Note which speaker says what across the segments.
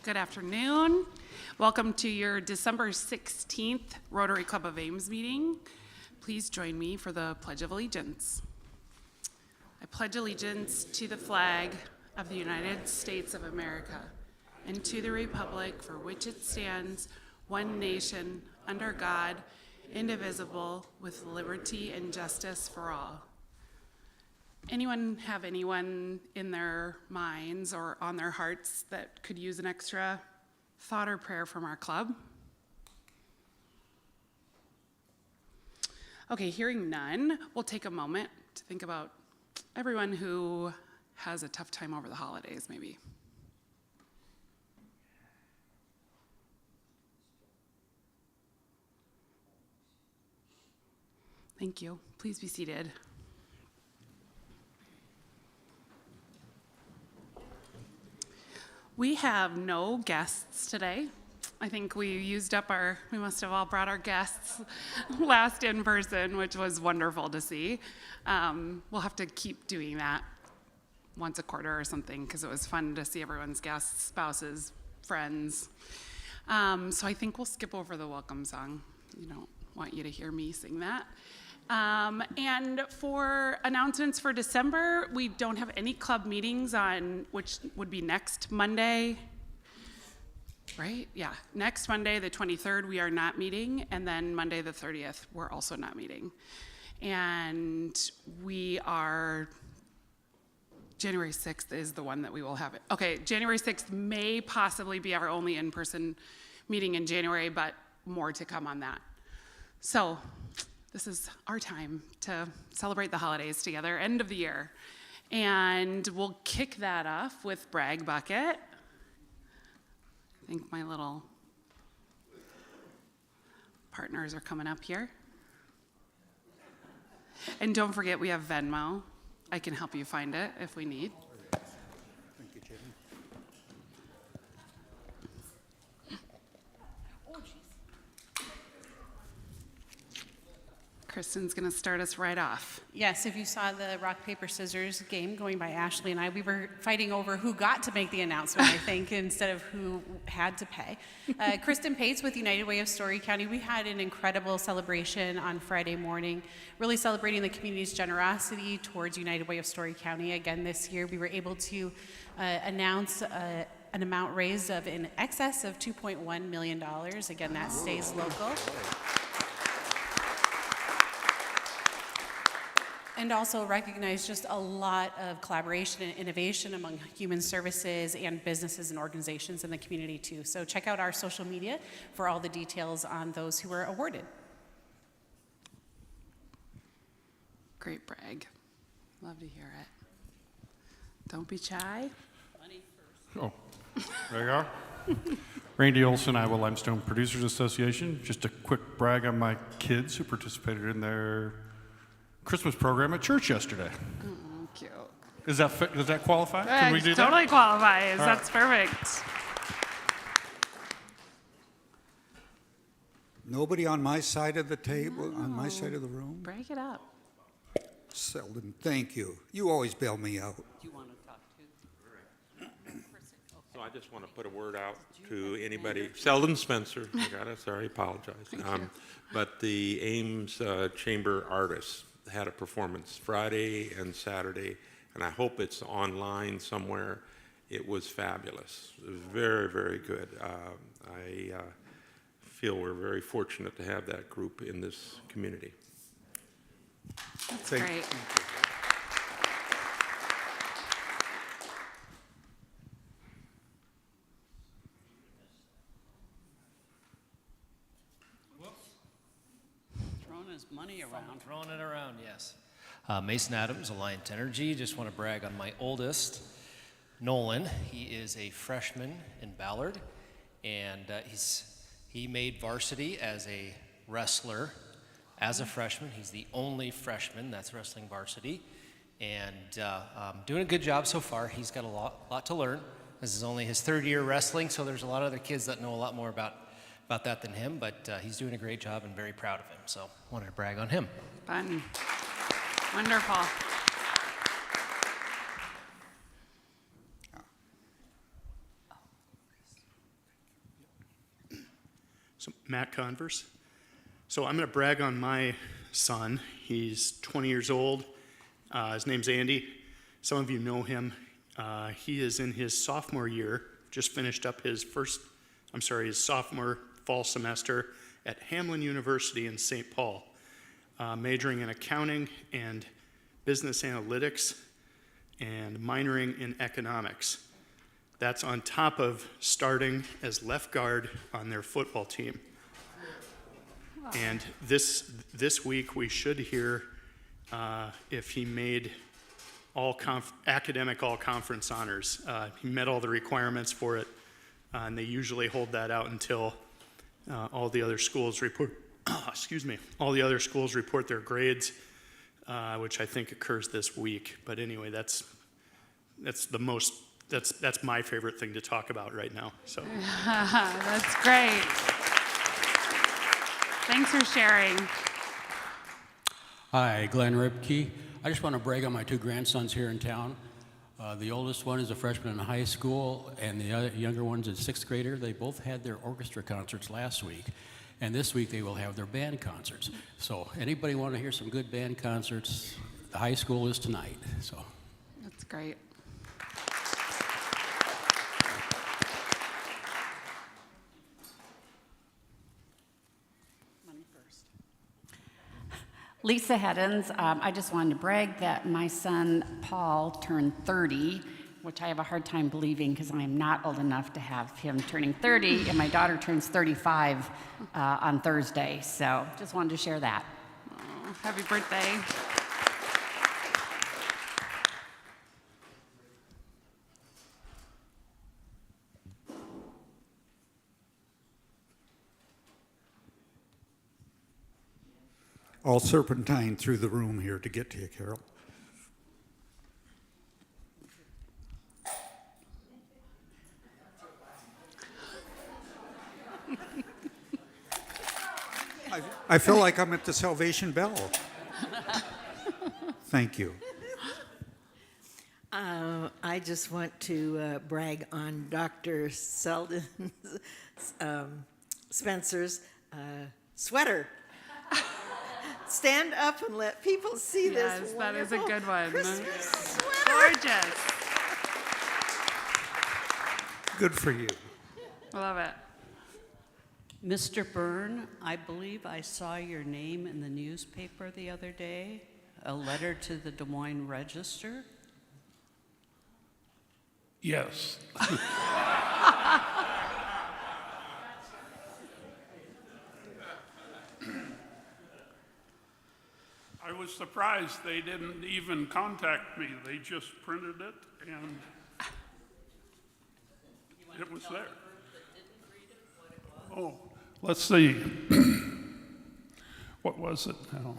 Speaker 1: Good afternoon. Welcome to your December 16th Rotary Club of Ames meeting. Please join me for the Pledge of Allegiance. I pledge allegiance to the flag of the United States of America and to the republic for which it stands, one nation, under God, indivisible, with liberty and justice for all. Anyone have anyone in their minds or on their hearts that could use an extra thought or prayer from our club? Okay, hearing none, we'll take a moment to think about everyone who has a tough time over the holidays, maybe. Thank you. Please be seated. We have no guests today. I think we must have all brought our guests last in person, which was wonderful to see. We'll have to keep doing that once a quarter or something because it was fun to see everyone's guests, spouses, friends. So I think we'll skip over the welcome song. I don't want you to hear me sing that. And for announcements for December, we don't have any club meetings on, which would be next Monday, right? Yeah, next Monday, the 23rd, we are not meeting, and then Monday, the 30th, we're also not meeting. And January 6th is the one that we will have it. Okay, January 6th may possibly be our only in-person meeting in January, but more to come on that. So, this is our time to celebrate the holidays together, end of the year. And we'll kick that off with Brag Bucket. I think my little partners are coming up here. And don't forget, we have Venmo. I can help you find it if we need.
Speaker 2: Thank you, Jimmy.
Speaker 1: Kristen's going to start us right off.
Speaker 3: Yes, if you saw the rock, paper, scissors game going by Ashley and I, we were fighting over who got to make the announcement, I think, instead of who had to pay. Kristen Pates with United Way of Story County, we had an incredible celebration on Friday morning, really celebrating the community's generosity towards United Way of Story County. Again, this year we were able to announce an amount raised of in excess of $2.1 million. Again, that stays local. And also recognize just a lot of collaboration and innovation among human services and businesses and organizations in the community too. So check out our social media for all the details on those who were awarded.
Speaker 1: Great brag. Love to hear it. Don't be shy.
Speaker 3: Money first.
Speaker 4: Oh, there you are. Randy Olson, Iowa Limestone Producers Association. Just a quick brag on my kids who participated in their Christmas program at church yesterday.
Speaker 1: Cute.
Speaker 4: Does that qualify? Can we do that?
Speaker 1: Totally qualifies.
Speaker 4: All
Speaker 1: That's perfect.
Speaker 2: Nobody on my side of the table, on my side of the room?
Speaker 1: Break it up.
Speaker 2: Selden, thank you. You always bail me out.
Speaker 3: Do you want to talk to?
Speaker 5: So I just want to put a word out to anybody. Selden Spencer, I got it, sorry, apologize. But the Ames Chamber Artists had a performance Friday and Saturday, and I hope it's online somewhere. It was fabulous. It was very, very good. I feel we're very fortunate to have that group in this community.
Speaker 1: That's great.
Speaker 6: Money around. Throwing it around, yes. Mason Adams, Alliant Energy. Just want to brag on my oldest, Nolan. He is a freshman in Ballard, and he made varsity as a wrestler as a freshman. He's the only freshman that's wrestling varsity, and doing a good job so far. He's got a lot to learn. This is only his third year wrestling, so there's a lot of other kids that know a lot more about that than him, but he's doing a great job and very proud of him. So wanted to brag on him.
Speaker 1: Fun. Wonderful.
Speaker 7: Matt Converse. So I'm going to brag on my son. He's 20 years old. His name's Andy. Some of you know him. He is in his sophomore year, just finished up his sophomore fall semester at Hamlin University in St. Paul, majoring in accounting and business analytics and minoring in economics. That's on top of starting as left guard on their football team. Wow. And this week we should hear if he made academic all-conference honors. He met all the requirements for it, and they usually hold that out until all the other schools report. All the other schools report their grades, which I think occurs this week. But anyway, that's my favorite thing to talk about right now. So
Speaker 1: That's great. Thanks for sharing.
Speaker 8: Hi, Glenn Ripke. I just want to brag on my two grandsons here in town. The oldest one is a freshman in high school, and the younger one's a sixth grader. They both had their orchestra concerts last week, and this week they will have their band concerts. So anybody want to hear some good band concerts, the high school is tonight. So
Speaker 1: That's great.
Speaker 9: Lisa Heddens, I just wanted to brag that my son Paul turned 30, which I have a hard time believing because I am not old enough to have him turning 30, and my daughter turns 35 on Thursday. So just wanted to share that.
Speaker 1: Oh, happy birthday.
Speaker 2: I'll serpentine through the room here to get to you, Carol. I feel like I'm at the Salvation Bell. Thank you.
Speaker 10: I just want to brag on Dr. Selden Spencer's sweater. Stand up and let people see
Speaker 1: Yes,
Speaker 10: this
Speaker 1: that is a good one.
Speaker 10: Christmas sweater.
Speaker 1: Gorgeous.
Speaker 2: Good for you.
Speaker 1: Love it.
Speaker 11: Mr. Byrne, I believe I saw your name in the newspaper the other day, a letter to the Des Moines Register.
Speaker 12: Yes. I was surprised they didn't even contact me. They just printed it and it was there. Oh, let's see. What was it now?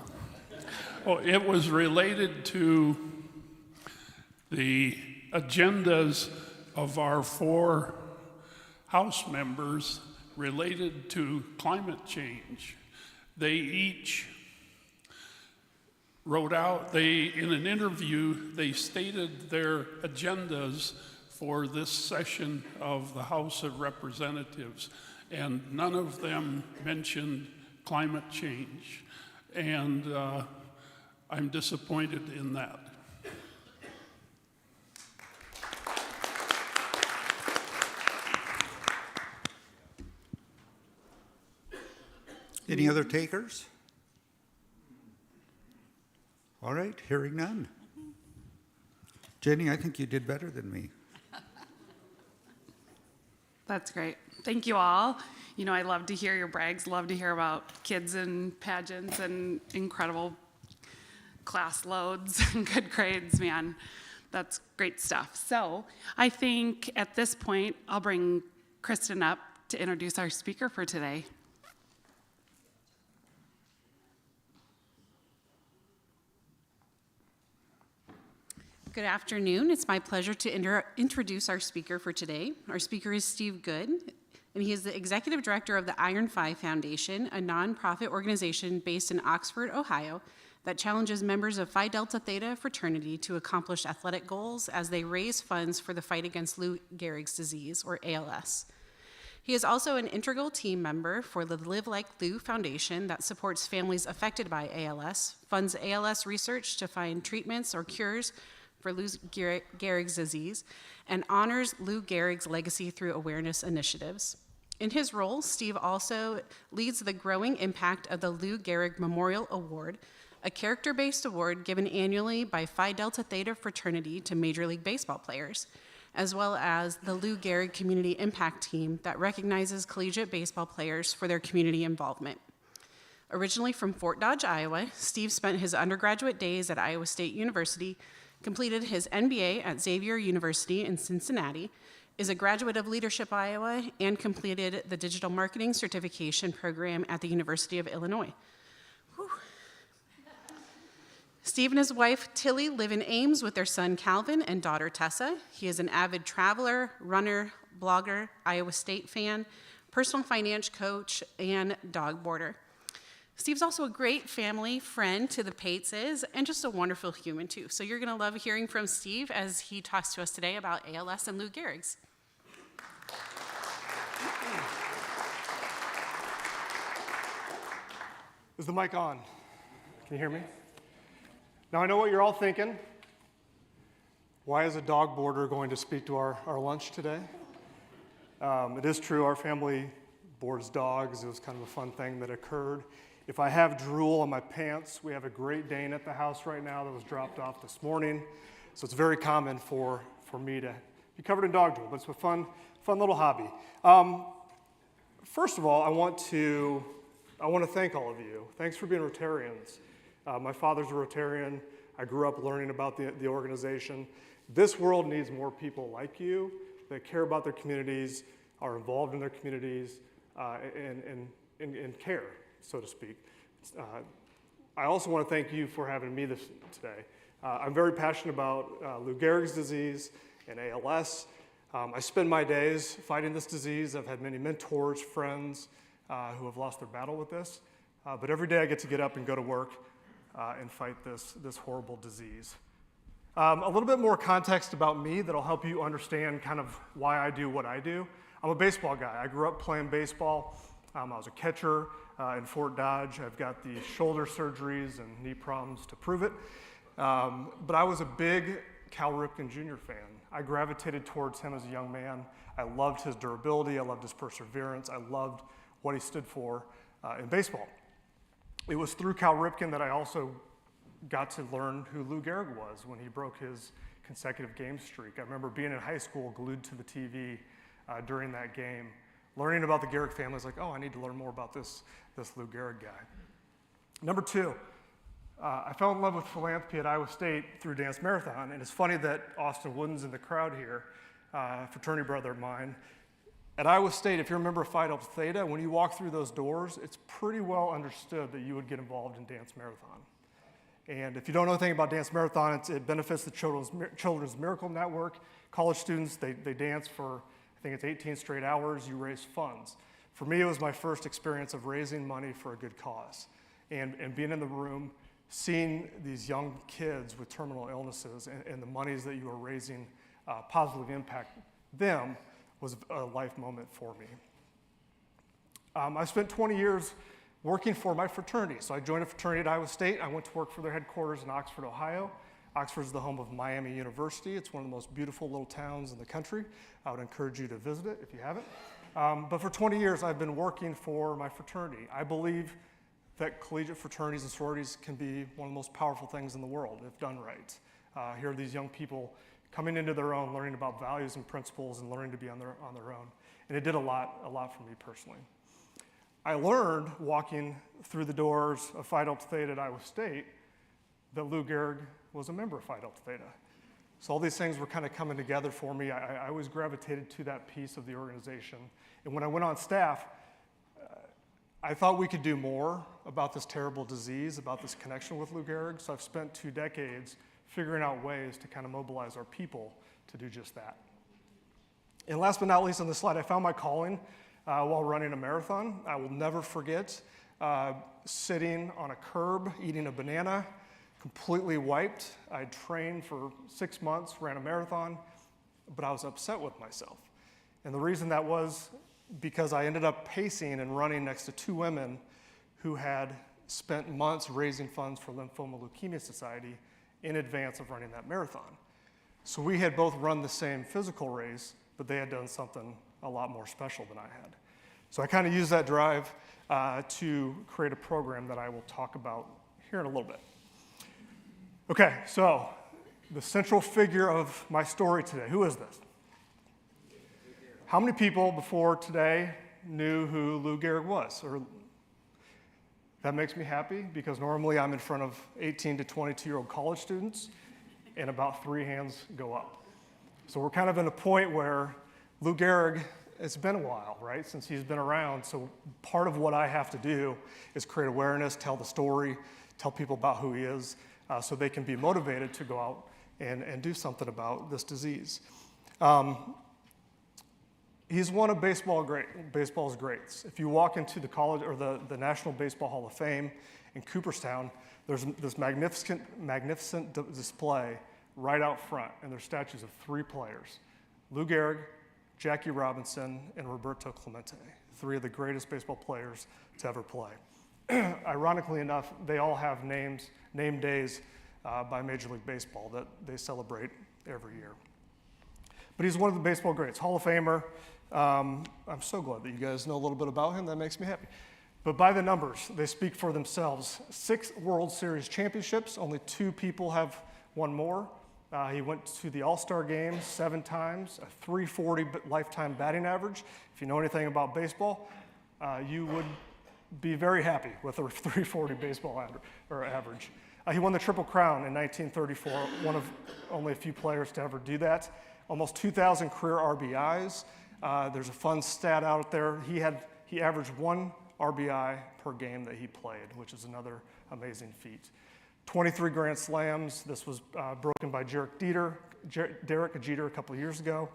Speaker 12: Oh, it was related to the agendas of our 4 House members related to climate change. They each wrote out, in an interview, they stated their agendas for this session of the House of Representatives, and none of them mentioned climate change. And I'm disappointed in that.
Speaker 2: Any other takers? All right, hearing none. Jenny, I think you did better than me.
Speaker 1: That's great. Thank you all. You know, I love to hear your brags, love to hear about kids and pageants and incredible class loads and good grades, man. That's great stuff. So I think at this point, I'll bring Kristen up to introduce our speaker for today. Good afternoon. It's my pleasure to introduce our speaker for today. Our speaker is Steve Good, and he is the Executive Director of the Iron 5 Foundation, a nonprofit organization based in Oxford, Ohio, that challenges members of Phi Delta Theta fraternity to accomplish athletic goals as they raise funds for the fight against Lou Gehrig's disease, or ALS.
Speaker 3: He is also an integral team member for the Live Like Lou Foundation that supports families affected by ALS, funds ALS research to find treatments or cures for Lou Gehrig's disease, and honors Lou Gehrig's legacy through awareness initiatives. In his role, Steve also leads the growing impact of the Lou Gehrig Memorial Award, a character-based award given annually by Phi Delta Theta fraternity to Major League Baseball players, as well as the Lou Gehrig Community Impact Team that recognizes collegiate baseball players for their community involvement. Originally from Fort Dodge, Iowa, Steve spent his undergraduate days at Iowa State University, completed his MBA at Xavier University in Cincinnati, is a graduate of Leadership Iowa, and completed the Digital Marketing Certification Program at the University of Illinois. Whew. Steve and his wife, Tilly, live in Ames with their son, Calvin, and daughter, Tessa. He is an avid traveler, runner, blogger, Iowa State fan, personal finance coach, and dog boarder. Steve's also a great family friend to the Pateses and just a wonderful human, too. So you're going to love hearing from Steve as he talks to us today about ALS and Lou Gehrig's.
Speaker 13: Is the mic on? Can you hear me? Now I know what you're all thinking. Why is a dog boarder going to speak to our lunch today? It is true, our family boards dogs. It was kind of a fun thing that occurred. If I have drool on my pants, we have a Great Dane at the house right now that was dropped off this morning. So it's very common for me to be covered in dog drool, but it's a fun little hobby. First of all, I want to thank all of you. Thanks for being Rotarians. My father's a Rotarian. I grew up learning about the organization. This world needs more people like you that care about their communities, are involved in their communities, and care, so to speak. I also want to thank you for having me today. I'm very passionate about Lou Gehrig's disease and ALS. I spend my days fighting this disease. I've had many mentors, friends who have lost their battle with this. But every day I get to get up and go to work and fight this horrible disease. A little bit more context about me that'll help you understand kind of why I do what I do. I'm a baseball guy. I grew up playing baseball. I was a catcher in Fort Dodge. I've got the shoulder surgeries and knee problems to prove it. But I was a big Cal Ripken Jr. fan. I gravitated towards him as a young man. I loved his durability. I loved his perseverance. I loved what he stood for in baseball. It was through Cal Ripken that I also got to learn who Lou Gehrig was when he broke his consecutive game streak. I remember being in high school glued to the TV during that game, learning about the Gehrig family. I was like, oh, I need to learn more about this Lou Gehrig guy. Number two, I fell in love with philanthropy at Iowa State through Dance Marathon, and it's funny that Austin Wooden's in the crowd here, fraternity brother of mine. At Iowa State, if you're a member of Phi Delta Theta, when you walk through those doors, it's pretty well understood that you would get involved in Dance Marathon. And if you don't know anything about Dance Marathon, it benefits the Children's Miracle Network. College students, they dance for, I think it's 18 straight hours. You raise funds. For me, it was my first experience of raising money for a good cause. And being in the room, seeing these young kids with terminal illnesses and the monies that you are raising positively impact them was a life moment for me. I spent 20 years working for my fraternity. So I joined a fraternity at Iowa State. I went to work for their headquarters in Oxford, Ohio. Oxford is the home of Miami University. It's one of the most beautiful little towns in the country. I would encourage you to visit it if you haven't. But for 20 years, I've been working for my fraternity. I believe that collegiate fraternities and sororities can be one of the most powerful things in the world if done right. Here are these young people coming into their own, learning about values and principles and learning to be on their own. And it did a lot for me personally. I learned walking through the doors of Phi Delta Theta at Iowa State that Lou Gehrig was a member of Phi Delta Theta. So all these things were kind of coming together for me. I always gravitated to that piece of the organization. And when I went on staff, I thought we could do more about this terrible disease, about this connection with Lou Gehrig. So I've spent 2 decades figuring out ways to kind of mobilize our people to do just that. And last but not least on this slide, I found my calling while running a marathon. I will never forget sitting on a curb, eating a banana, completely wiped. I trained for 6 months, ran a marathon, but I was upset with myself. And the reason that was, because I ended up pacing and running next to two women who had spent months raising funds for Lymphoma Leukemia Society in advance of running that marathon. So we had both run the same physical race, but they had done something a lot more special than I had. So I kind of used that drive to create a program that I will talk about here in a little bit. Okay, so the central figure of my story today, who is this? How many people before today knew who Lou Gehrig was? Or that makes me happy because normally I'm in front of 18 to 22-year-old college students and about 3 hands go up. So we're kind of in a point where Lou Gehrig, it's been a while, right, since he's been around. So part of what I have to do is create awareness, tell the story, tell people about who he is so they can be motivated to go out and do something about this disease. He's one of baseball's greats. If you walk into the college or the National Baseball Hall of Fame in Cooperstown, there's this magnificent display right out front, and there's statues of 3 players: Lou Gehrig, Jackie Robinson, and Roberto Clemente, 3 of the greatest baseball players to ever play. Ironically enough, they all have name days by Major League Baseball that they celebrate every year. But he's one of the baseball greats, Hall of Famer. I'm so glad that you guys know a little bit about him. That makes me happy. But by the numbers, they speak for themselves. 6 World Series championships, only 2 people have won more. He went to the All-Star game 7 times, a .340 lifetime batting average. If you know anything about baseball, you would be very happy with a .340 baseball average. He won the Triple Crown in 1934, one of only a few players to ever do that. Almost 2,000 career RBIs. There's a fun stat out there. He averaged 1 RBI per game that he played, which is another amazing feat. 23 Grand Slams. This was broken by Derek Jeter a couple of years ago.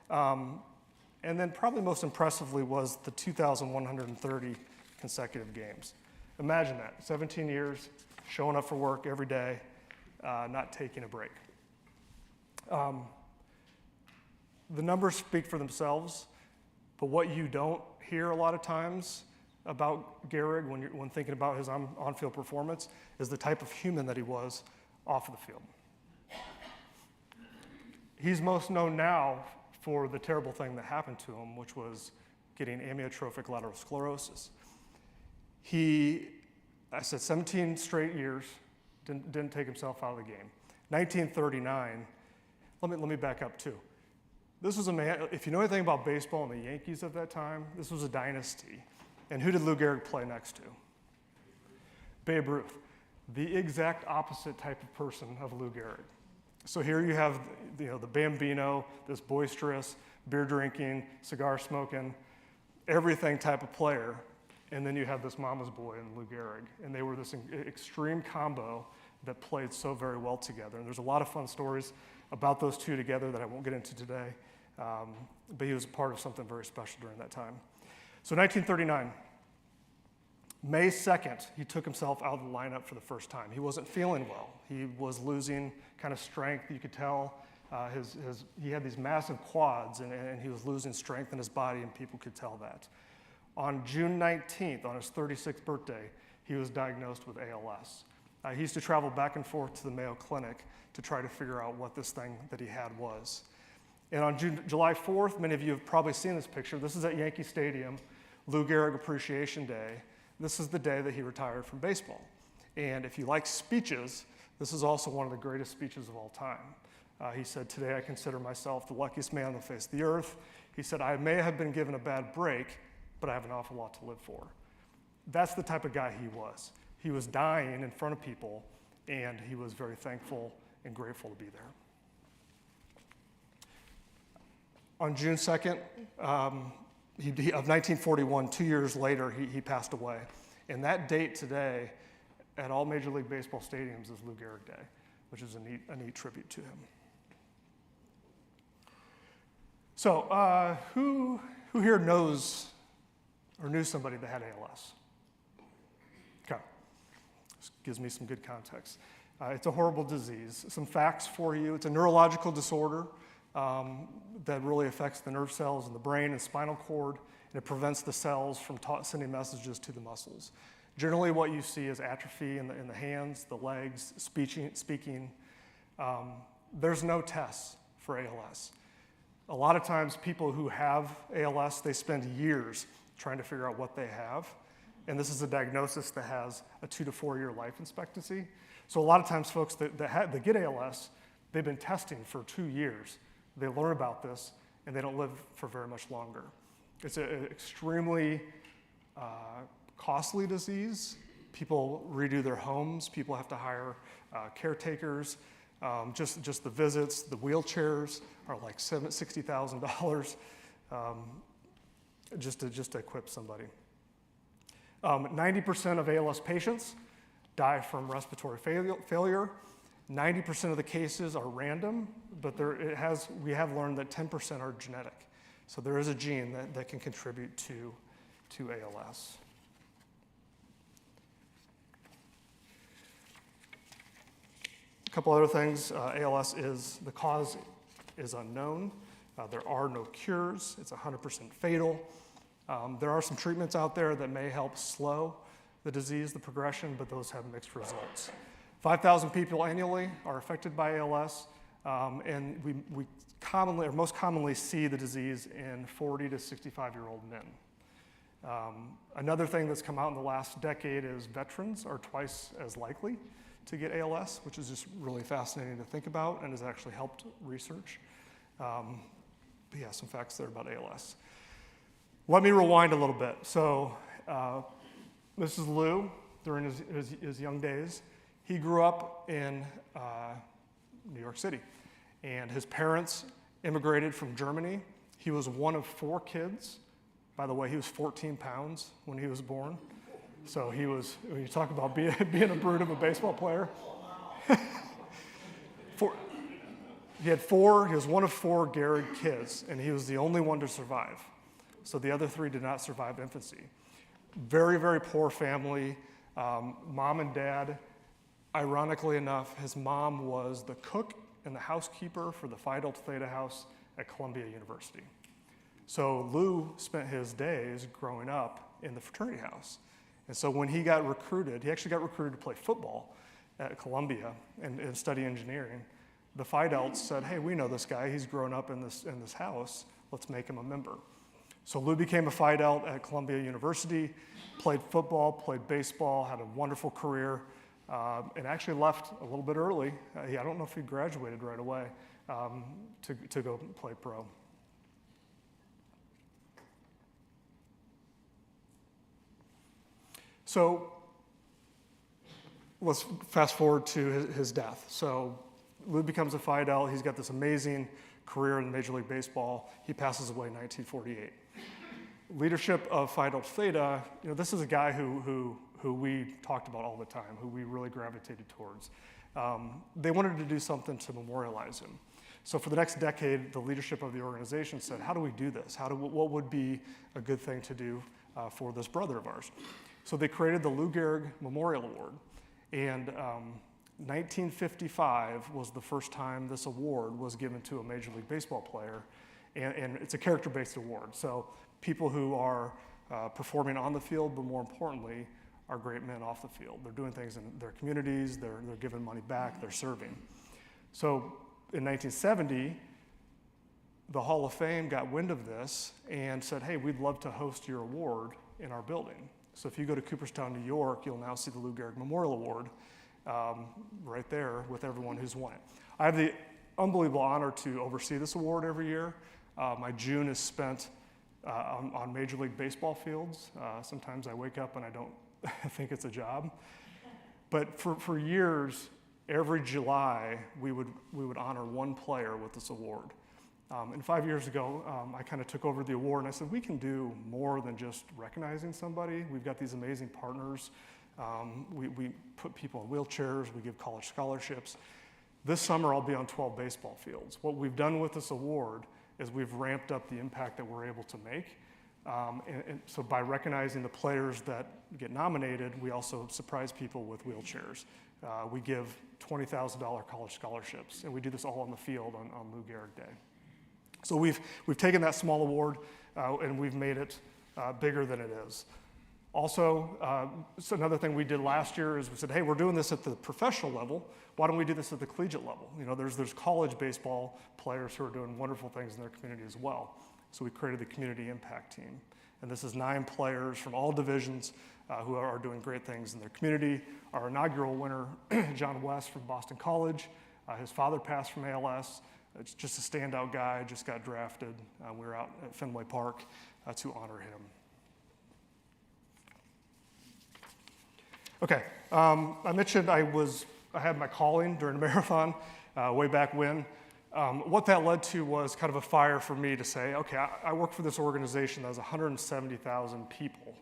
Speaker 13: And then probably most impressively was the 2,130 consecutive games. Imagine that, 17 years, showing up for work every day, not taking a break. The numbers speak for themselves, but what you don't hear a lot of times about Gehrig when thinking about his on-field performance is the type of human that he was off of the field. He's most known now for the terrible thing that happened to him, which was getting amyotrophic lateral sclerosis. I said 17 straight years, didn't take himself out of the game. 1939, let me back up too. This was a man, if you know anything about baseball and the Yankees at that time, this was a dynasty. And who did Lou Gehrig play next to? Babe Ruth, the exact opposite type of person of Lou Gehrig. So here you have the Bambino, this boisterous, beer drinking, cigar smoking, everything type of player. And then you have this mama's boy in Lou Gehrig. And they were this extreme combo that played so very well together. And there's a lot of fun stories about those two together that I won't get into today. But he was a part of something very special during that time. So 1939, May 2nd, he took himself out of the lineup for the first time. He wasn't feeling well. He was losing kind of strength. You could tell he had these massive quads, and he was losing strength in his body, and people could tell that. On June 19th, on his 36th birthday, he was diagnosed with ALS. He used to travel back and forth to the Mayo Clinic to try to figure out what this thing that he had was. And on July 4th, many of you have probably seen this picture. This is at Yankee Stadium, Lou Gehrig Appreciation Day. This is the day that he retired from baseball. And if you like speeches, this is also one of the greatest speeches of all time. He said, "Today I consider myself the luckiest man on the face of the earth." He said, "I may have been given a bad break, but I have an awful lot to live for." That's the type of guy he was. He was dying in front of people, and he was very thankful and grateful to be there. On June 2nd of 1941, 2 years later, he passed away. And that date today at all Major League Baseball stadiums is Lou Gehrig Day, which is a neat tribute to him. So who here knows or knew somebody that had ALS? Okay, this gives me some good context. It's a horrible disease. Some facts for you. It's a neurological disorder that really affects the nerve cells in the brain and spinal cord. and it prevents the cells from sending messages to the muscles. Generally, what you see is atrophy in the hands, the legs, speaking. There's no tests for ALS. A lot of times people who have ALS, they spend years trying to figure out what they have. And this is a diagnosis that has a 2 to 4 year life expectancy. So a lot of times folks that get ALS, they've been testing for 2 years. They learn about this and they don't live for very much longer. It's an extremely costly disease. People redo their homes. People have to hire caretakers. Just the visits, the wheelchairs are like $60,000 just to equip somebody. 90% of ALS patients die from respiratory failure. 90% of the cases are random, but we have learned that 10% are genetic. So there is a gene that can contribute to ALS. A couple other things. ALS the cause is unknown. There are no cures. It's 100% fatal. There are some treatments out there that may help slow the disease, the progression, but those have mixed results. 5,000 people annually are affected by ALS, and we commonly, or most commonly, see the disease in 40 to 65-year-old men. Another thing that's come out in the last decade is veterans are twice as likely to get ALS, which is just really fascinating to think about and has actually helped research. But yeah, some facts there about ALS. Let me rewind a little bit. So this is Lou during his young days. He grew up in New York City, and his parents immigrated from Germany. He was one of 4 kids. By the way, he was 14 pounds when he was born. So he was, when you talk about being a brute of a baseball player. He was one of 4 Gehrig kids, and he was the only one to survive. So the other 3 did not survive infancy. Very, very poor family. Mom and dad, ironically enough, his mom was the cook and the housekeeper for the Phi Delta Theta house at Columbia University. So Lou spent his days growing up in the fraternity house. And so when he got recruited, he actually got recruited to play football at Columbia and study engineering. The Phi Delts said, hey, we know this guy. He's grown up in this house. Let's make him a member. So Lou became a Phi Delt at Columbia University, played football, played baseball, had a wonderful career, and actually left a little bit early. I don't know if he graduated right away to go play pro. So let's fast forward to his death. So Lou becomes a Phi Delt. He's got this amazing career in Major League Baseball. He passes away in 1948. Leadership of Phi Delta Theta, this is a guy who we talked about all the time, who we really gravitated towards. They wanted to do something to memorialize him. So for the next decade, the leadership of the organization said, how do we do this? What would be a good thing to do for this brother of ours? So they created the Lou Gehrig Memorial Award. And 1955 was the first time this award was given to a Major League Baseball player. And it's a character-based award. So people who are performing on the field, but more importantly, are great men off the field. They're doing things in their communities, they're giving money back, they're serving. So in 1970, the Hall of Fame got wind of this and said, hey, we'd love to host your award in our building. So if you go to Cooperstown, New York, you'll now see the Lou Gehrig Memorial Award right there with everyone who's won it. I have the unbelievable honor to oversee this award every year. My June is spent on Major League Baseball fields. Sometimes I wake up and I don't think it's a job. But for years, every July, we would honor one player with this award. And 5 years ago, I kind of took over the award and I said, we can do more than just recognizing somebody. We've got these amazing partners. We put people in wheelchairs, we give college scholarships. This summer, I'll be on 12 baseball fields. What we've done with this award is we've ramped up the impact that we're able to make. And so by recognizing the players that get nominated, we also surprise people with wheelchairs. We give $20,000 college scholarships, and we do this all on the field on Lou Gehrig Day. So we've taken that small award and we've made it bigger than it is. Also, so another thing we did last year is we said, hey, we're doing this at the professional level. Why don't we do this at the collegiate level? You know, there's college baseball players who are doing wonderful things in their community as well. So we created the Community Impact Team. And this is 9 players from all divisions who are doing great things in their community. Our inaugural winner, John West from Boston College. His father passed from ALS. It's just a standout guy, just got drafted. We were out at Fenway Park to honor him. Okay, I mentioned I had my calling during the marathon way back when. What that led to was kind of a fire for me to say, okay, I work for this organization that has 170,000 people,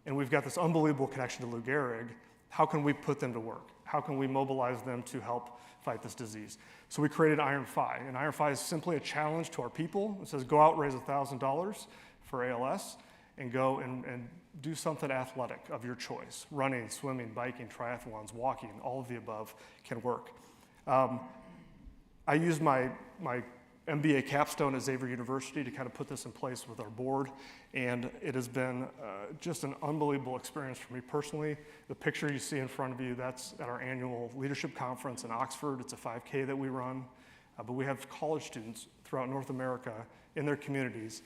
Speaker 13: and we've got this unbelievable connection to Lou Gehrig. How can we put them to work? How can we mobilize them to help fight this disease? So we created Iron Fi, and Iron Fi is simply a challenge to our people. It says go out, raise $1,000 for ALS, and go and do something athletic of your choice. Running, swimming, biking, triathlons, walking, all of the above can work. I used my MBA capstone at Xavier University to kind of put this in place with our board, and it has been just an unbelievable experience for me personally. The picture you see in front of you, that's at our annual leadership conference in Oxford. It's a 5K that we run, but we have college students throughout North America in their communities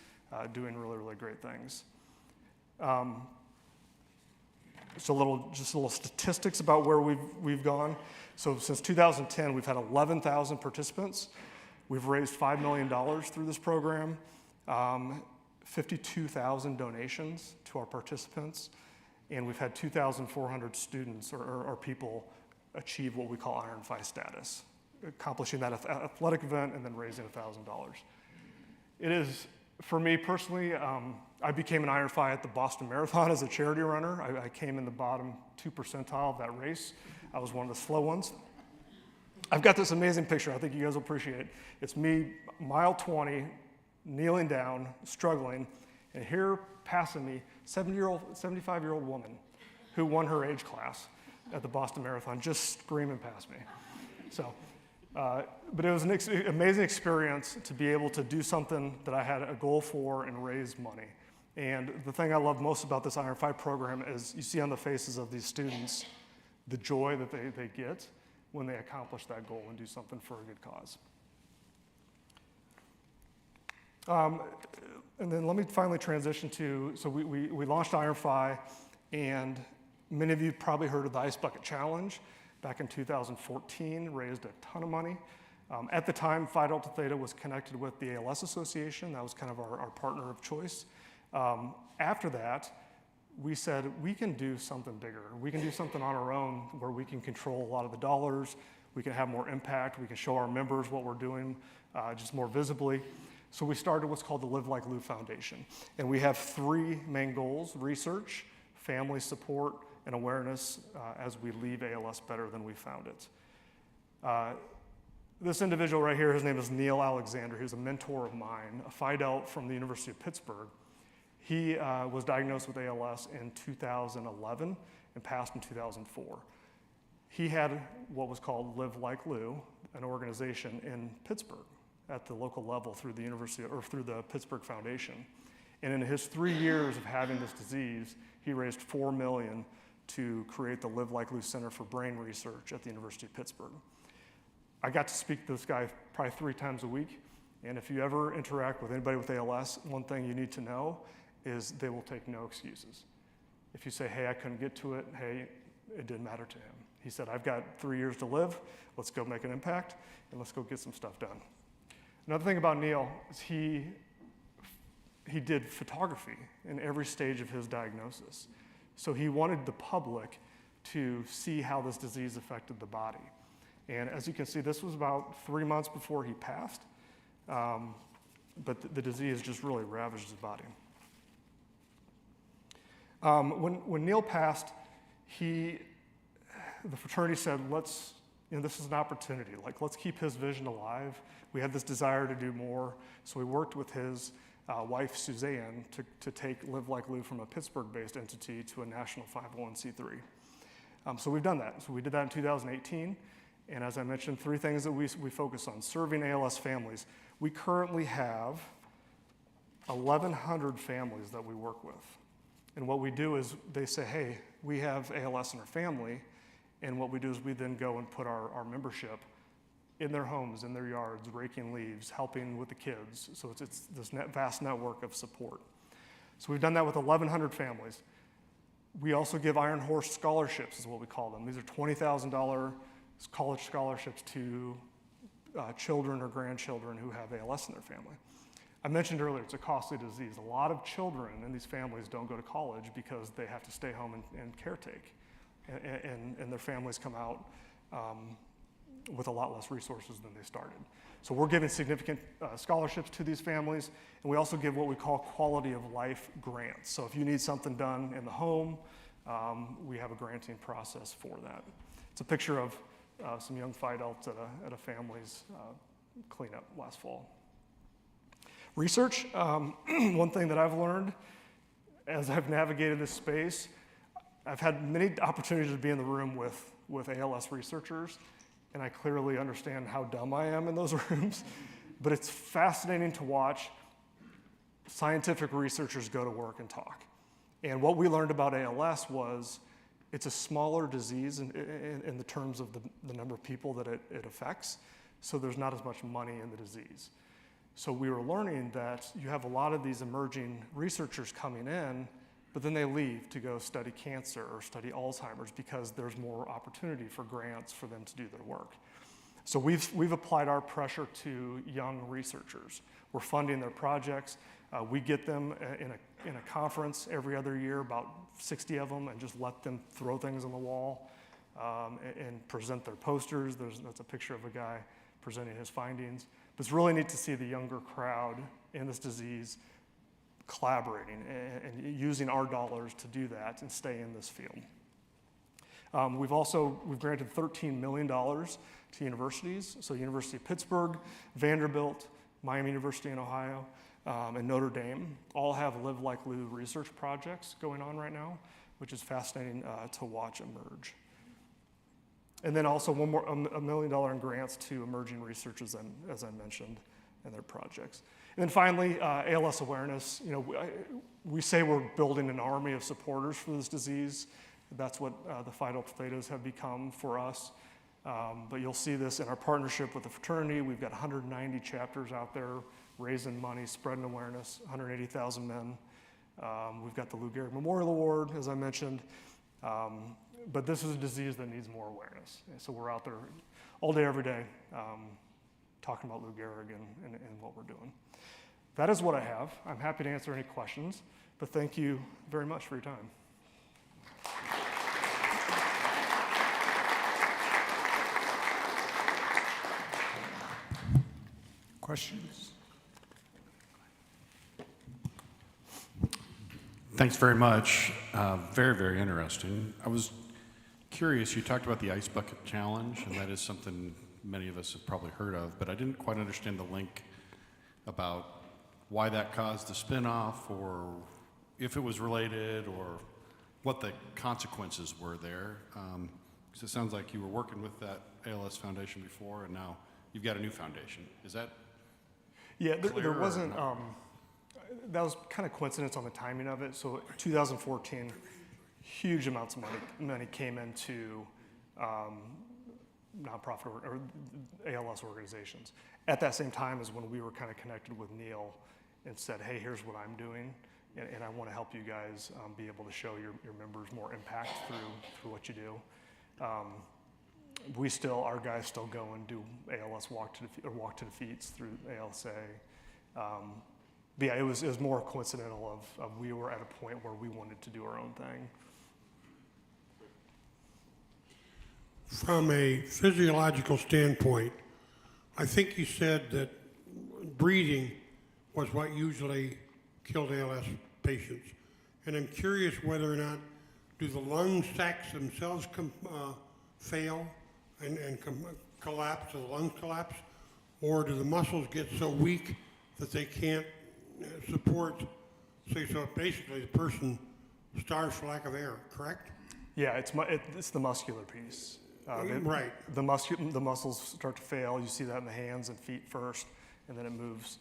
Speaker 13: doing really, really great things. Just a little statistics about where we've gone. So since 2010, we've had 11,000 participants. We've raised $5 million through this program, 52,000 donations to our participants, and we've had 2,400 students or people achieve what we call Iron Fi status, accomplishing that athletic event and then raising $1,000. It is, for me personally, I became an Iron Fi at the Boston Marathon as a charity runner. I came in the bottom 2 percentile of that race. I was one of the slow ones. I've got this amazing picture I think you guys will appreciate. It's me, mile 20, kneeling down, struggling, and here passing me, 75-year-old woman who won her age class at the Boston Marathon, just screaming past me. So, but it was an amazing experience to be able to do something that I had a goal for and raise money. And the thing I love most about this Iron Fi program is you see on the faces of these students the joy that they get when they accomplish that goal and do something for a good cause. And then let me finally transition to, so we launched Iron Fi, and many of you probably heard of the Ice Bucket Challenge. Back in 2014, raised a ton of money. At the time, Phi Delta Theta was connected with the ALS Association. That was kind of our partner of choice. After that, we said we can do something bigger. We can do something on our own where we can control a lot of the dollars. We can have more impact. We can show our members what we're doing just more visibly. So we started what's called the Live Like Lou Foundation. And we have 3 main goals: research, family support, and awareness as we leave ALS better than we found it. This individual right here, his name is Neil Alexander. He's a mentor of mine, a Phi Delt from the University of Pittsburgh. He was diagnosed with ALS in 2011 and passed in 2004. He had what was called Live Like Lou, an organization in Pittsburgh at the local level through the university or through the Pittsburgh Foundation. And in his 3 years of having this disease, he raised $4 million to create the Live Like Lou Center for Brain Research at the University of Pittsburgh. I got to speak to this guy probably 3 times a week. And if you ever interact with anybody with ALS, one thing you need to know is they will take no excuses. If you say, hey, I couldn't get to it, hey, it didn't matter to him. He said, I've got 3 years to live. Let's go make an impact, and let's go get some stuff done. Another thing about Neil is he did photography in every stage of his diagnosis. So he wanted the public to see how this disease affected the body. And as you can see, this was about 3 months before he passed, but the disease just really ravaged his body. When Neil passed, the fraternity said, this is an opportunity. Let's keep his vision alive. We had this desire to do more, so we worked with his wife, Suzanne, to take Live Like Lou from a Pittsburgh-based entity to a national 501c3. So we've done that. So we did that in 2018, and as I mentioned, 3 things that we focus on: serving ALS families. We currently have 1,100 families that we work with. And what we do is they say, hey, we have ALS in our family. And what we do is we then go and put our membership in their homes, in their yards, raking leaves, helping with the kids. So it's this vast network of support. So we've done that with 1,100 families. We also give Iron Horse scholarships, is what we call them. These are $20,000 college scholarships to children or grandchildren who have ALS in their family. I mentioned earlier, it's a costly disease. A lot of children in these families don't go to college because they have to stay home and caretake. And their families come out with a lot less resources than they started. So we're giving significant scholarships to these families, and we also give what we call quality of life grants. So if you need something done in the home, we have a granting process for that. It's a picture of some young Phi Delts at a family's cleanup last fall. Research, one thing that I've learned as I've navigated this space, I've had many opportunities to be in the room with ALS researchers, and I clearly understand how dumb I am in those rooms, but it's fascinating to watch scientific researchers go to work and talk. And what we learned about ALS was it's a smaller disease in the terms of the number of people that it affects, so there's not as much money in the disease. So we were learning that you have a lot of these emerging researchers coming in, but then they leave to go study cancer or study Alzheimer's because there's more opportunity for grants for them to do their work. So we've applied our pressure to young researchers. We're funding their projects. We get them in a conference every other year, about 60 of them, and just let them throw things on the wall and present their posters. That's a picture of a guy presenting his findings. But it's really neat to see the younger crowd in this disease collaborating and using our dollars to do that and stay in this field. We've granted $13 million to universities. So University of Pittsburgh, Vanderbilt, Miami University in Ohio, and Notre Dame all have Live Like Lou research projects going on right now, which is fascinating to watch emerge. And then also $1 million in grants to emerging researchers, as I mentioned, and their projects. And then finally, ALS awareness. We say we're building an army of supporters for this disease. That's what the Phi Delta Thetas have become for us. But you'll see this in our partnership with the fraternity. We've got 190 chapters out there raising money, spreading awareness, 180,000 men. We've got the Lou Gehrig Memorial Award, as I mentioned. But this is a disease that needs more awareness. And so we're out there all day, every day, talking about Lou Gehrig and what we're doing. That is what I have. I'm happy to answer any questions, but thank you very much for your time.
Speaker 2: Questions?
Speaker 4: Thanks very much. Very, very interesting. I was curious, you talked about the Ice Bucket Challenge, and that is something many of us have probably heard of, but I didn't quite understand the link about why that caused the spinoff, or if it was related, or what the consequences were there. Because it sounds like you were working with that ALS Foundation before, and now you've got a new foundation. Is that
Speaker 13: there wasn't. That was kind of coincidence on the timing of it. So 2014, huge amounts of money came into nonprofit or ALS organizations. At that same time is when we were kind of connected with Neil and said, hey, here's what I'm doing, and I want to help you guys be able to show your members more impact through what you do. Our guys still go and do ALS walk to defeats through ALSA. But yeah, it was more coincidental of we were at a point where we wanted to do our own thing.
Speaker 14: From a physiological standpoint, I think you said that breathing was what usually killed ALS patients. And I'm curious whether or not do the lung sacs themselves fail and collapse, do the lungs collapse, or do the muscles get so weak that they can't support, so basically the person starves for lack of air, correct?
Speaker 13: Yeah, it's the muscular piece.
Speaker 14: Right.
Speaker 13: The muscles start to fail. You see that in the hands and feet first, and then it moves.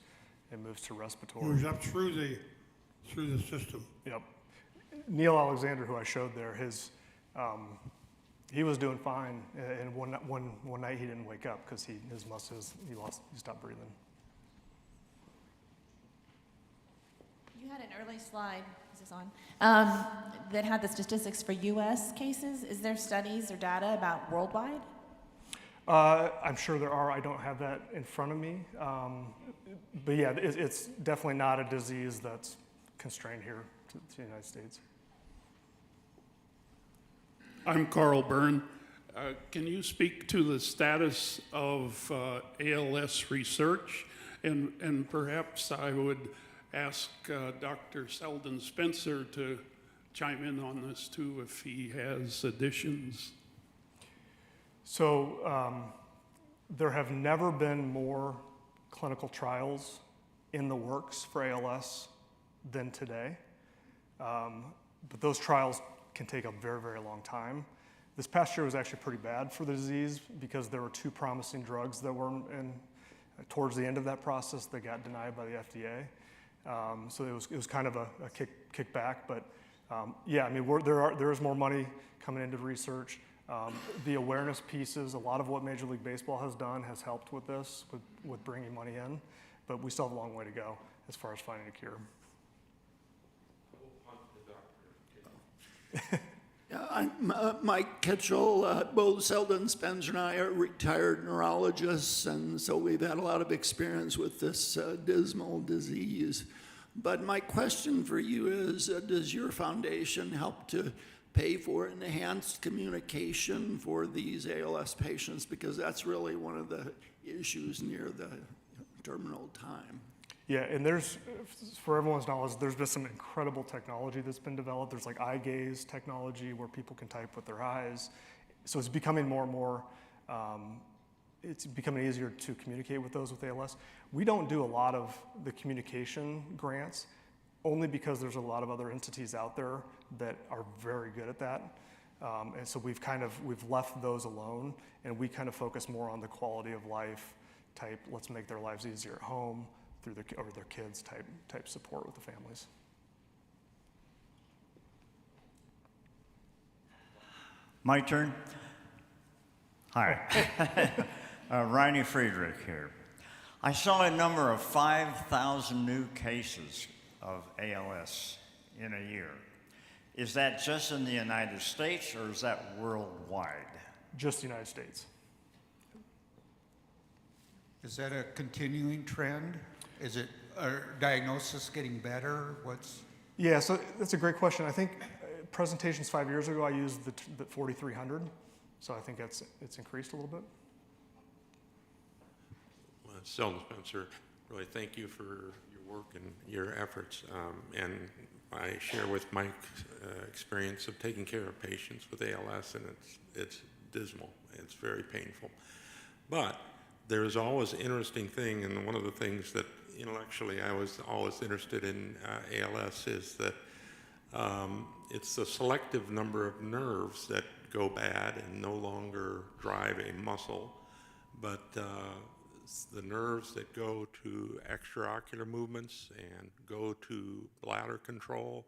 Speaker 13: it moves to respiratory.
Speaker 14: Moves up through the system.
Speaker 13: Yep. Neil Alexander, who I showed there, he was doing fine, and one night he didn't wake up because he stopped breathing.
Speaker 15: You had an early slide, is this on, that had the statistics for U.S. cases. Is there studies or data about worldwide?
Speaker 13: I'm sure there are. I don't have that in front of me. But yeah, it's definitely not a disease that's constrained here to the United States.
Speaker 12: I'm Carl Byrne. Can you speak to the status of ALS research? And perhaps I would ask Dr. Selden Spencer to chime in on this too if he has additions.
Speaker 13: So there have never been more clinical trials in the works for ALS than today. But those trials can take a very, very long time. This past year was actually pretty bad for the disease because there were 2 promising drugs that were towards the end of that process that got denied by the FDA. So it was kind of a kickback, but yeah, I mean, there is more money coming into research. The awareness pieces, a lot of what Major League Baseball has done has helped with this, with bringing money in, but we still have a long way to go as far as finding a cure.
Speaker 16: I'm Mike Kitchell. Both Selden Spencer and I are retired neurologists, and so we've had a lot of experience with this dismal disease. But my question for you is, does your foundation help to pay for enhanced communication for these ALS patients? Because that's really one of the issues near the terminal time.
Speaker 13: Yeah, and for everyone's knowledge, there's been some incredible technology that's been developed. There's like eye gaze technology where people can type with their eyes. So it's becoming more and more, it's becoming easier to communicate with those with ALS. We don't do a lot of the communication grants only because there's a lot of other entities out there that are very good at that. And so we've left those alone, and we kind of focus more on the quality of life type, let's make their lives easier at home, through their kids type support with the families.
Speaker 17: My turn? Hi. Riney Friedrich here. I saw a number of 5,000 new cases of ALS in a year. Is that just in the United States or is that worldwide?
Speaker 13: Just the United States.
Speaker 2: Is that a continuing trend? Is it diagnosis getting better?
Speaker 13: Yeah, so that's a great question. I think presentations 5 years ago, I used the 4,300. So I think it's increased a little bit.
Speaker 5: Well, Selden Spencer, really thank you for your work and your efforts. And I share with Mike's experience of taking care of patients with ALS, and it's dismal. It's very painful. But there's always an interesting thing, and one of the things that intellectually I was always interested in ALS is that it's the selective number of nerves that go bad and no longer drive a muscle, but the nerves that go to extraocular movements and go to bladder control,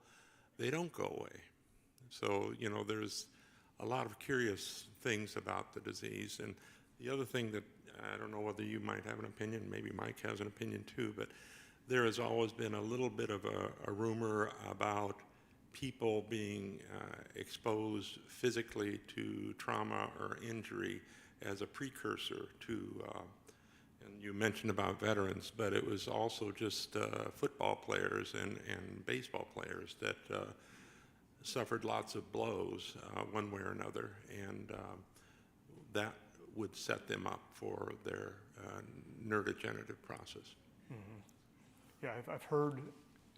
Speaker 5: they don't go away. So, there's a lot of curious things about the disease. And the other thing that I don't know whether you might have an opinion, maybe Mike has an opinion too, but there has always been a little bit of a rumor about people being exposed physically to trauma or injury as a precursor to, and you mentioned about veterans, but it was also just football players and baseball players that suffered lots of blows one way or another, and that would set them up for their neurodegenerative process.
Speaker 13: Mm-hmm. Yeah, I've heard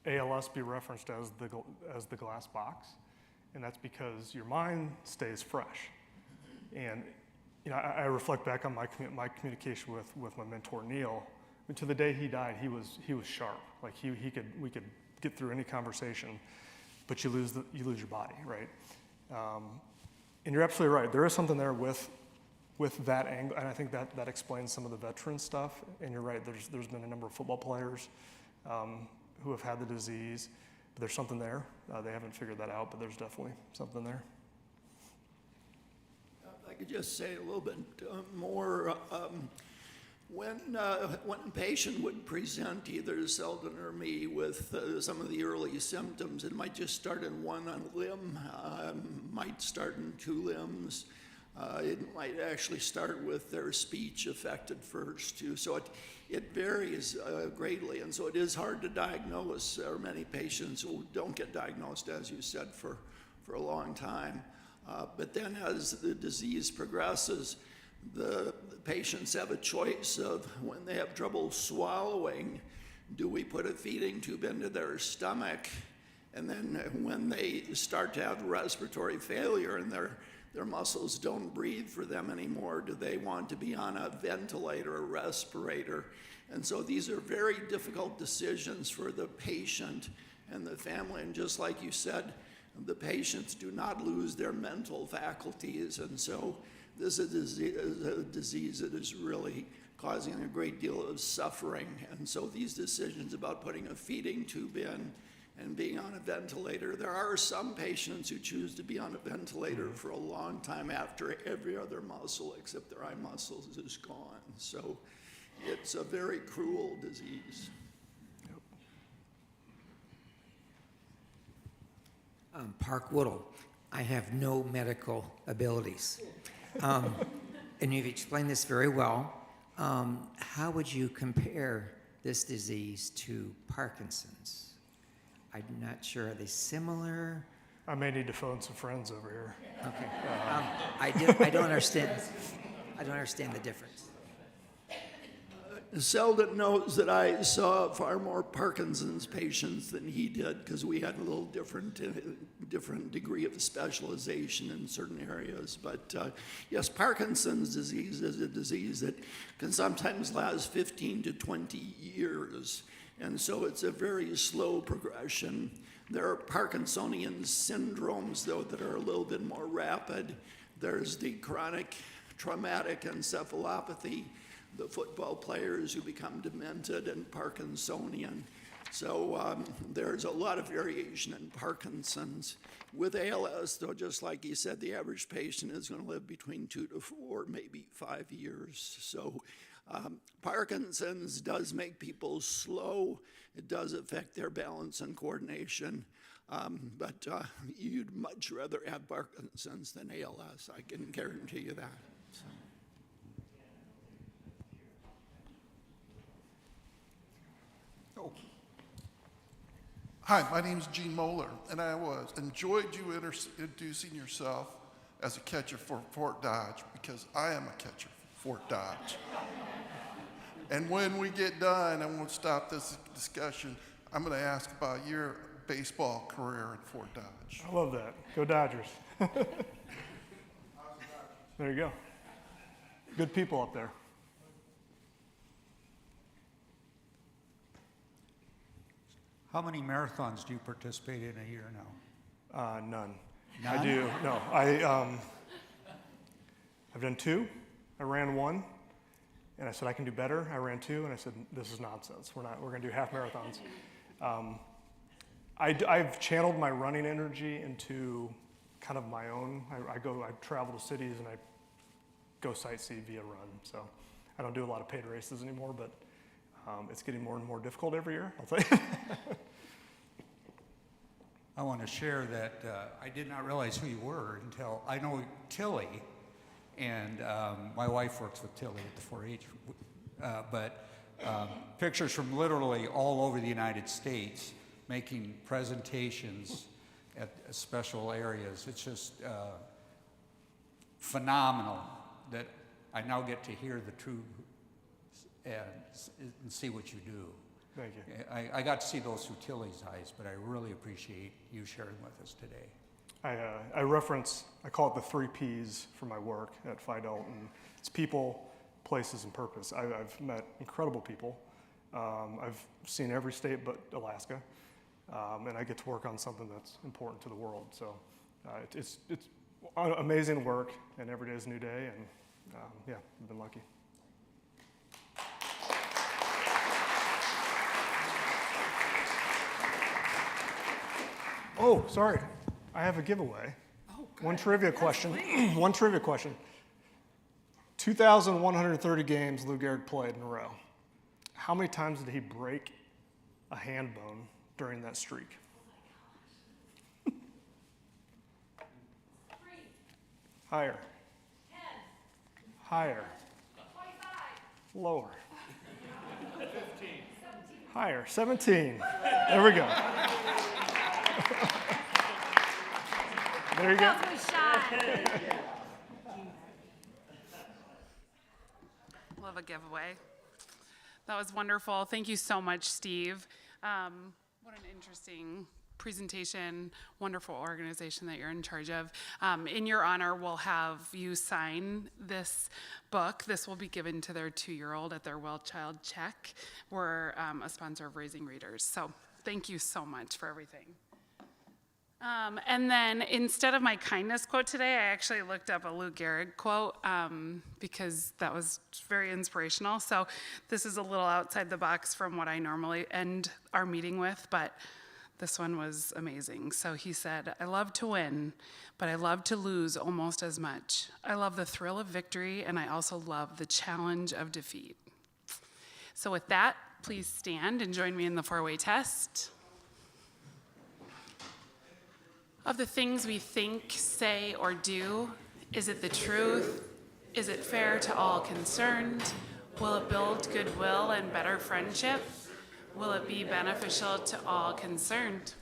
Speaker 13: ALS be referenced as the glass box, and that's because your mind stays fresh. And I reflect back on my communication with my mentor Neil. I mean, to the day he died, he was sharp. Like we could get through any conversation, but you lose your body, right? And you're absolutely right. There is something there with with that angle, and I think that explains some of the veteran stuff. And you're right, there's been a number of football players who have had the disease, but there's something there. They haven't figured that out, but there's definitely something there.
Speaker 16: If I could just say a little bit more. When a patient would present either Selden or me with some of the early symptoms, it might just start in one limb, might start in two limbs. It might actually start with their speech affected first too. So it varies greatly, and so it is hard to diagnose. There are many patients who don't get diagnosed, as you said, for a long time. But then as the disease progresses, the patients have a choice of when they have trouble swallowing, do we put a feeding tube into their stomach? And then when they start to have respiratory failure and their muscles don't breathe for them anymore, do they want to be on a ventilator or respirator? And so these are very difficult decisions for the patient and the family. And just like you said, the patients do not lose their mental faculties. And so this is a disease that is really causing a great deal of suffering. And so these decisions about putting a feeding tube in and being on a ventilator, there are some patients who choose to be on a ventilator for a long time after every other muscle except their eye muscles is gone. So it's a very cruel disease.
Speaker 18: Park Woodall. I have no medical abilities. And you've explained this very well. How would you compare this disease to Parkinson's? I'm not sure. Are they similar?
Speaker 13: I may need to phone some friends over here.
Speaker 18: Okay. I don't understand. I don't understand the difference.
Speaker 16: Selden knows that I saw far more Parkinson's patients than he did because we had a little different degree of specialization in certain areas. But yes, Parkinson's disease is a disease that can sometimes last 15 to 20 years. And so it's a very slow progression. There are Parkinsonian syndromes, though, that are a little bit more rapid. There's the chronic traumatic encephalopathy, the football players who become demented and Parkinsonian. So there's a lot of variation in Parkinson's. With ALS, though, just like he said, the average patient is going to live between 2 to 4, maybe 5 years. So Parkinson's does make people slow. It does affect their balance and coordination. But you'd much rather have Parkinson's than ALS. I can guarantee you that. So.
Speaker 19: Hi, my name is Gene Moeller, and I enjoyed you introducing yourself as a catcher for Fort Dodge because I am a catcher for Fort Dodge. And when we get done, I won't stop this discussion, I'm going to ask about your baseball career at Fort Dodge.
Speaker 13: I love that. Go Dodgers. There you go. Good people up there.
Speaker 2: How many marathons do you participate in a year now?
Speaker 13: None.
Speaker 2: None?
Speaker 13: I do. No, I've done 2. I ran 1, and I said I can do better. I ran 2, and I said this is nonsense. We're going to do half marathons. I've channeled my running energy into kind of my own. I travel to cities and I go sightsee via run. So I don't do a lot of paid races anymore, but it's getting more and more difficult every year, I'll tell you.
Speaker 2: I want to share that I did not realize who you were until I know Tilly, and my wife works with Tilly at the 4-H, but pictures from literally all over the United States making presentations at special areas. It's just phenomenal that I now get to hear the truth and see what you do.
Speaker 13: Thank you.
Speaker 2: I got to see those through Tilly's eyes, but I really appreciate you sharing with us today.
Speaker 13: I call it the 3 Ps for my work at Phi Delta. It's people, places, and purpose. I've met incredible people. I've seen every state but Alaska, and I get to work on something that's important to the world. So it's amazing work, and every day is a new day, and Yeah, I've been lucky. Oh, sorry. I have a giveaway. One trivia question. One trivia question. 2,130 games Lou Gehrig played in a row. How many times did he break a hand bone during that streak? Higher. Higher. Lower.
Speaker 20: 15.
Speaker 13: Higher. 17. There we go. There you go.
Speaker 1: Love a giveaway. That was wonderful. Thank you so much, Steve. What an interesting presentation, wonderful organization that you're in charge of. In your honor, we'll have you sign this book. This will be given to their 2-year-old at their Well Child Check. We're a sponsor of Raising Readers. So thank you so much for everything. And then instead of my kindness quote today, I actually looked up a Lou Gehrig quote because that was very inspirational. So this is a little outside the box from what I normally end our meeting with, but this one was amazing. So he said, "I love to win, but I love to lose almost as much. I love the thrill of victory, and I also love the challenge of defeat." So with that, please stand and join me in the 4-way test. Of the things we think, say, or do, is it the truth? Is it fair to all concerned? Will it build goodwill and better friendship? Will it be beneficial to all concerned?